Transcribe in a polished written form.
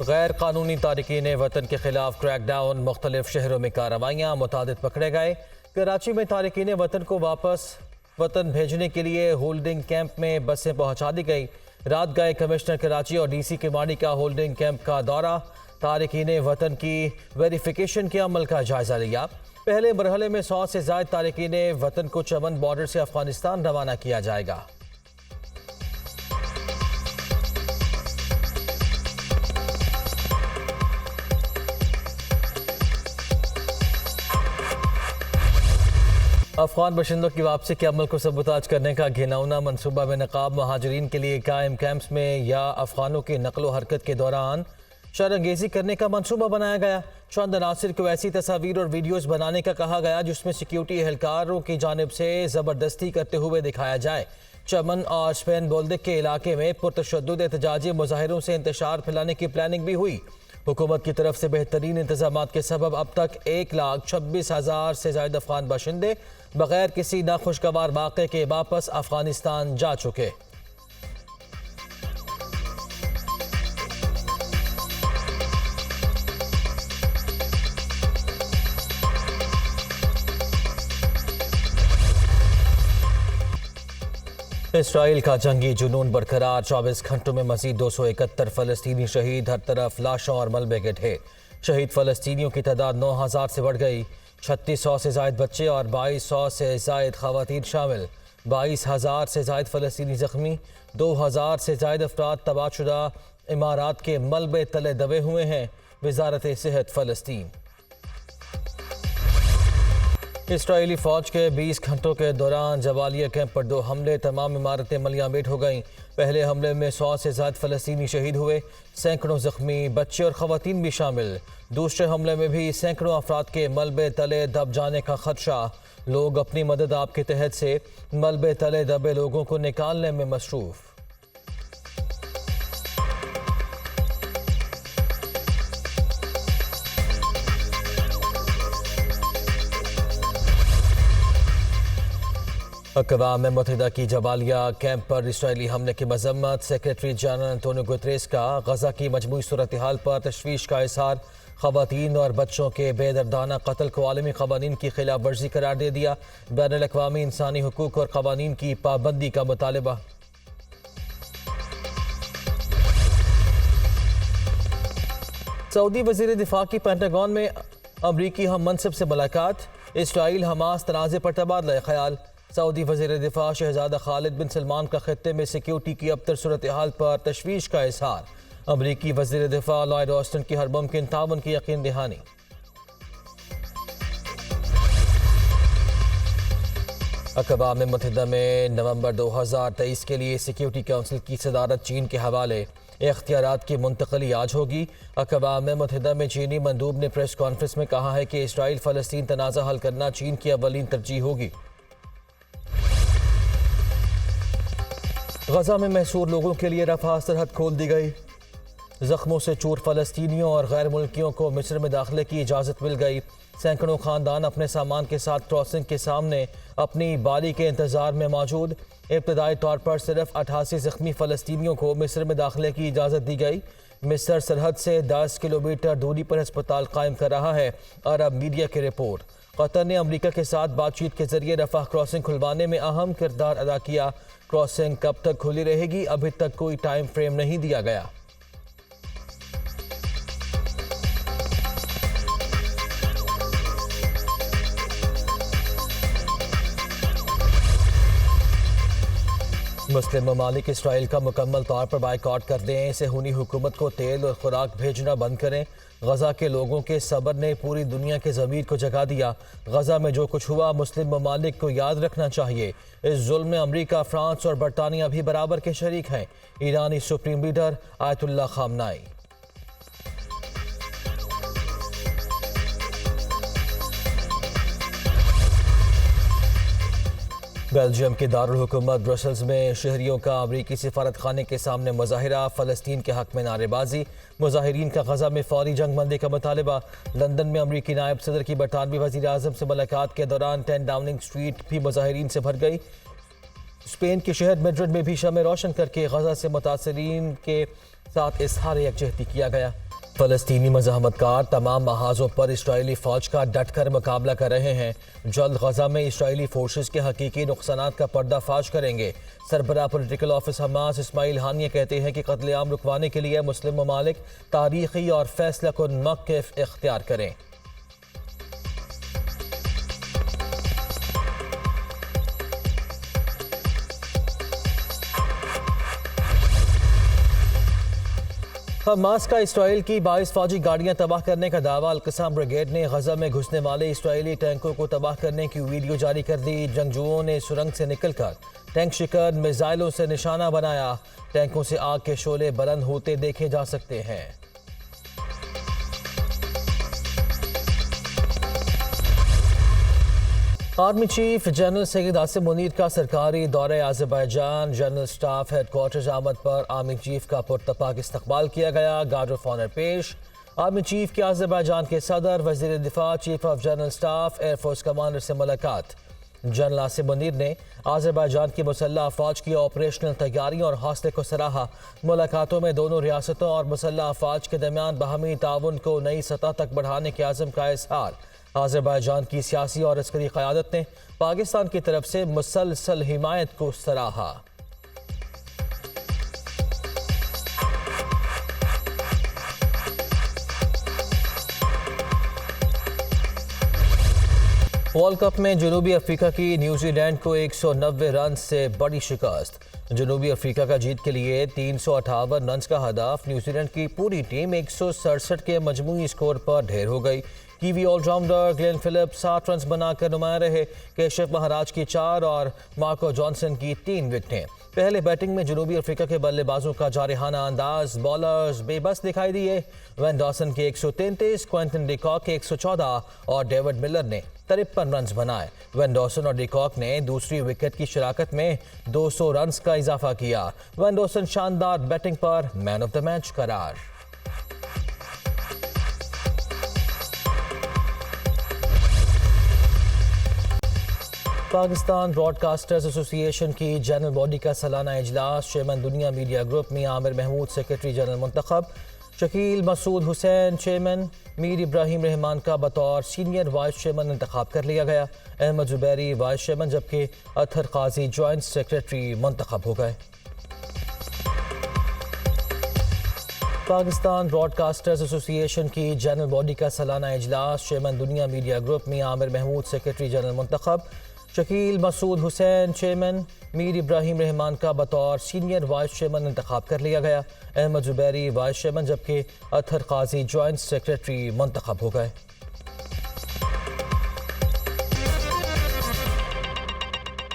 गैर कानूनी तारकीन वतन के खिलाफ क्रैकडाउन, मुख्तलिफ शहरों में कार्रवाइयाँ, मुतादिद पकड़े गए। कराची में तारकीन वतन को वापस वतन भेजने के लिए होल्डिंग कैंप में बसें पहुँचा दी गई। रात गए कमिश्नर कराची और DC किमाड़ी का होल्डिंग कैंप का दौरा, तारकीन वतन की वेरिफिकेशन के अमल का जायजा लिया। पहले मरहले में 100 से ज़ायद तारकीन वतन को चमन बॉर्डर से अफगानिस्तान रवाना किया जाएगा। अफगान बशिंदों की वापसी के अमल को सबूताज करने का घिनौना मनसूबा में नकाब महाजरीन के लिए कायम कैंप्स में या अफगानों की नकलो हरकत के दौरान शरअंगेज़ी करने का मनसूबा बनाया गया। चंद अनासिर को ऐसी तस्वीर और वीडियोस बनाने का कहा गया जिसमें सिक्योरिटी एहलकारों की जानिब से ज़बरदस्ती करते हुए दिखाया जाए। चमन और स्पेन बोल्दिक के इलाके में पुरतशद्दुद एहतजाजी मुजाहिरों से इंतशार फैलाने की प्लानिंग भी हुई। हुकूमत की तरफ से बेहतरीन इंतजामात के सबब अब तक 1,26,000 से ज़ायद अफगान बाशिंदे बगैर किसी नाखुशगवार वाक़े के वापस अफगानिस्तान जा चुके। इसराइल का जंगी जुनून बरकरार, 24 घंटों में मजीद 271 फ़लस्तीनी शहीद, हर तरफ लाशों और मलबे के ढेर। शहीद फ़लस्तीनियों की तादाद 9,000 से बढ़ गई। 3600 से ज़ायद बच्चे और 2200 से ज़ायद ख़वातीन शामिल। 22,000 से ज़ायद फ़लस्तीनी ज़ख्मी, 2,000 से ज़ायद अफराद तबाहशुदा इमारात के मलबे तले दबे हुए हैं। वज़ारत सेहत फ़लस्तीन। इसराइली फ़ौज के 20 घंटों के दौरान जवालिया कैंप पर 2 हमले, तमाम इमारतें मलियामेट हो गईं। पहले हमले में 100 से ज़ायद फ़लस्तीनी शहीद हुए, सैकड़ों ज़ख्मी, बच्चे और ख़वातीन भी शामिल। दूसरे हमले में भी सैकड़ों अफराद के मलबे तले दब जाने का खदशा। लोग अपनी मदद आप के तहत से मलबे तले दबे लोगों को निकालने में मसरूफ़। अक़वाम मुत्तहिदा की जबालिया कैंप पर इसराइली हमले की मजम्मत। सेक्रेटरी जनरल एंटोनियो गुतरेस का गज़ा की मजमूई सूरत हाल पर तशवीश का इज़हार। ख़वातीन और बच्चों के बेदर्दाना कत्ल को आलमी क़वानीन की खिलाफ वर्जी करार दे दिया। बैनुल-अक़वामी इंसानी हुकूक और क़वानीन की पाबंदी का मुतालबा। सऊदी वज़ीर दिफ़ा की पेंटागन में अमरीकी हम मनसब से मुलाकात। इसराइल हमास तनाज़े पर तबादला ख़याल। सऊदी वज़ीर दिफ़ा शहज़ादा खालिद बिन सलमान का ख़ित्ते में सिक्योरिटी की अबतर सूरत हाल पर तशवीश का इज़हार। अमरीकी वज़ीर दिफ़ा लॉयड ऑस्टिन की हर मुमकिन ताउन की यकीन दहानी। अक़वाम मुत्तहिदा में नवंबर 2023 के लिए सिक्योरिटी काउंसिल की सदारत चीन के हवाले। इख्तियारात की मुंतकली आज होगी। अक़वाम मुत्तहिदा में चीनी मंदूब ने प्रेस कॉन्फ्रेंस में कहा है कि इसराइल फ़लस्तीन तनाज़ा हल करना चीन की अवलीन तरजीह होगी। गज़ा में महसूर लोगों के लिए रफ़ा सरहद खोल दी गई। ज़ख्मों से चूर फ़लस्तीनियों और गैर मुल्कियों को मिस्र में दाखिले की इजाज़त मिल गई। सैकड़ों ख़ानदान अपने सामान के साथ क्रॉसिंग के सामने अपनी बारी के इंतज़ार में मौजूद। इब्तदाई तौर पर सिर्फ 88 ज़ख्मी फ़लस्तीनियों को मिस्र में दाखिले की इजाज़त दी गई। मिस्र सरहद से 10 किलोमीटर दूरी पर अस्पताल कायम कर रहा है। अरब मीडिया की रिपोर्ट। कतर ने अमरीका के साथ बातचीत के जरिए रफ़ाह क्रॉसिंग खुलवाने में अहम किरदार अदा किया। क्रॉसिंग कब तक खुली रहेगी, अभी तक कोई टाइम फ्रेम नहीं दिया गया। मुस्लिम ममालिक इसराइल का मुकम्मल तौर पर बाइकआउट कर दें। सेहूनी हुकूमत को तेल और खुराक भेजना बंद करें। गज़ा के लोगों के सब्र ने पूरी दुनिया के ज़मीर को जगा दिया। गज़ा में जो कुछ हुआ मुस्लिम ममालिक को याद रखना चाहिए। इस जुल्म में अमरीका, फ्रांस और बरतानिया भी बराबर के शरीक हैं। ईरानी सुप्रीम लीडर आयतुल्लाह ख़ामनाई। बेल्जियम की दारुल हुकूमत ब्रसल्स में शहरियों का अमरीकी सिफारत खाने के सामने मुजाहिरा। फ़लस्तीन के हक़ में नारेबाजी। मुजाहिरीन का गज़ा में फौरी जंग बंदी का मुतालबा। लंदन में अमरीकी नायब सदर की बरतानवी वज़ीर आज़म से मुलाकात के दौरान 10 डाउनिंग स्ट्रीट भी मुजाहिरीन से भर गई। स्पेन के शहर मैड्रिड में भी शम्में रोशन करके गज़ा से मुतासरीन के साथ इज़हार यकजहती किया गया। फलस्तीनी मज़ाहमतकार तमाम महाजों पर इसराइली फ़ौज का डट कर मुकाबला कर रहे हैं। जल्द गजा में इसराइली फोर्सेस के हकीकी नुकसानात का पर्दाफाश करेंगे। सरबराह पॉलिटिकल ऑफिस हमास इस्माइल हानिया कहते हैं कि कत्लेआम रुकवाने के लिए मुस्लिम ममालिक तारीखी और फैसला कुन मौक़िफ़ इख्तियार करें। हमास का इसराइल की 22 फौजी गाड़ियां तबाह करने का दावा। अल-क़स्साम ब्रिगेड ने गजा में घुसने वाले इसराइली टैंकों को तबाह करने की वीडियो जारी कर दी। जंगजुओं ने सुरंग से निकलकर टैंक शिकार मिसाइलों से निशाना बनाया। टैंकों से आग के शोले बुलंद होते देखे जा सकते हैं। Army chief general Syed Asim Munir का सरकारी दौरे अज़रबैजान जनरल स्टाफ हेडक्वार्टर्स आमद पर आर्मी चीफ का पुरतपाक इस्तकबाल किया गया। गार्ड ऑफ ऑनर पेश। आर्मी चीफ की अज़रबैजान के सदर, वज़ीर दिफा, chief of general staff, air force commander से मुलाकात। जनरल आसिम मुनीर ने अज़रबैजान की मुसल्लह अफवाज की ऑपरेशनल तैयारी और हौसले को सराहा। मुलाकातों में दोनों रियासतों और मुसल्लह अफवाज के दरमियान बाहमी ताउन को नई सतह तक बढ़ाने के आज़म का इज़हार। अज़रबैजान की सियासी और अस्करी क़यादत ने पाकिस्तान की तरफ से मुसलसल हिमायत को सराहा। वर्ल्ड कप में जनूबी अफ्रीका की न्यूजीलैंड को 190 रन से बड़ी शिकस्त। जनूबी अफ्रीका का जीत के लिए 358 रन का हदफ। न्यूजीलैंड की पूरी टीम 167 के मजमूई स्कोर पर ढेर हो गई। Kiwi allrounder Glenn Phillips 7 run बनाकर नुमाया रहे। केशव महाराज की 4 और मार्को जॉनसन की 3 विकेटें। पहले बैटिंग में जनूबी अफ्रीका के बल्लेबाजों का जारहाना अंदाज, बॉलर्स बेबस दिखाई दिए। वैन डॉसन के 133, क्विंटन डिकॉक के 114 और डेविड मिलर ने 53 रन बनाए। वैन डॉसन और डिकॉक ने दूसरी विकेट की शराकत में 200 रन का इजाफा किया। वैन डॉसन शानदार बैटिंग पर मैन ऑफ द मैच करार। पाकिस्तान ब्रॉडकास्टर्स एसोसिएशन की जनरल बॉडी का सालाना इजलास। Chairman Dunya media group Mian Amir Mahmood secretary general मुंतखब। शकील मसूद हुसैन चेयरमैन, मीर इब्राहिम रहमान का बतौर सीनियर वाइस चेयरमैन इंतखाब कर लिया गया। अहमद जुबैरी वाइस चेयरमैन जबकि अतहर काजी जॉइंट सेक्रेटरी मुंतखब हो गए। पाकिस्तान ब्रॉडकास्टर्स एसोसिएशन की जनरल बॉडी का सालाना इजलास। Chairman Dunya media group Mian Amir Mahmood secretary general मुंतखब। शकील मसूद हुसैन चेयरमैन, मीर इब्राहिम रहमान का बतौर सीनियर वाइस चेयरमैन इंतखाब कर लिया गया। अहमद जुबैरी वाइस चेयरमैन जबकि अतहर काजी जॉइंट सेक्रेटरी मुंतखब हो गए।